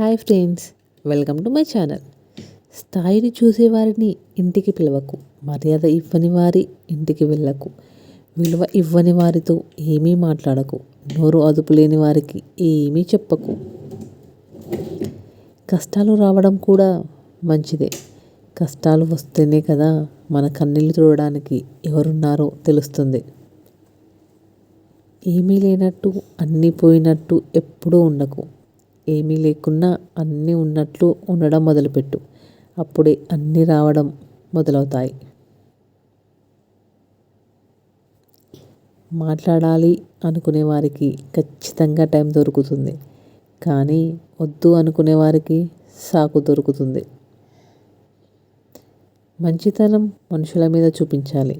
Hi friends, welcome to my channel. స్థాయిని చూసేవారిని ఇంటికి పిలవకు, మర్యాద ఇవ్వని వారి ఇంటికి వెళ్ళకు, విలువ ఇవ్వని వారితో ఏమీ మాట్లాడకు, నోరు అదుపు లేని వారికి ఏమీ చెప్పకు. కష్టాలు రావడం కూడా మంచిదే. కష్టాలు వస్తేనే కదా మన కన్నీళ్ళు చూడడానికి ఎవరున్నారో తెలుస్తుంది. ఏమీ లేనట్టు అన్నీ పోయినట్టు ఎప్పుడూ ఉండకు. ఏమీ లేకున్నా అన్నీ ఉన్నట్లు ఉండడం మొదలుపెట్టు. అప్పుడే అన్నీ రావడం మొదలవుతాయి. మాట్లాడాలి అనుకునే వారికి ఖచ్చితంగా టైం దొరుకుతుంది. కానీ వద్దు అనుకునే వారికి సాకు దొరుకుతుంది. మంచితనం మనుషుల మీద చూపించాలి,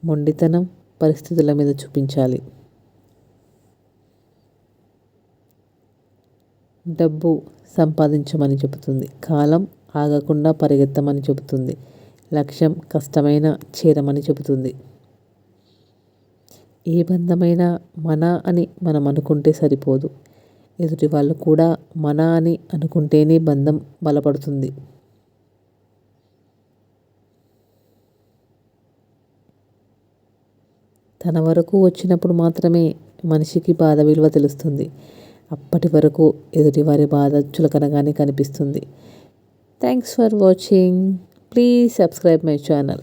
మొండితనం పరిస్థితుల మీద చూపించాలి. డబ్బు సంపాదించమని చెబుతుంది, కాలం ఆగకుండా పరిగెత్తమని చెబుతుంది, లక్ష్యం కష్టమైన చేరమని చెబుతుంది. ఏ బంధమైనా మన అని మనం అనుకుంటే సరిపోదు, ఎదుటి వాళ్ళు కూడా మన అని అనుకుంటేనే బంధం బలపడుతుంది. తన వరకు వచ్చినప్పుడు మాత్రమే మనిషికి బాధ విలువ తెలుస్తుంది. అప్పటి వరకు ఎదుటివారి బాధ చులకనగానే కనిపిస్తుంది. Thanks for watching. Please subscribe my channel.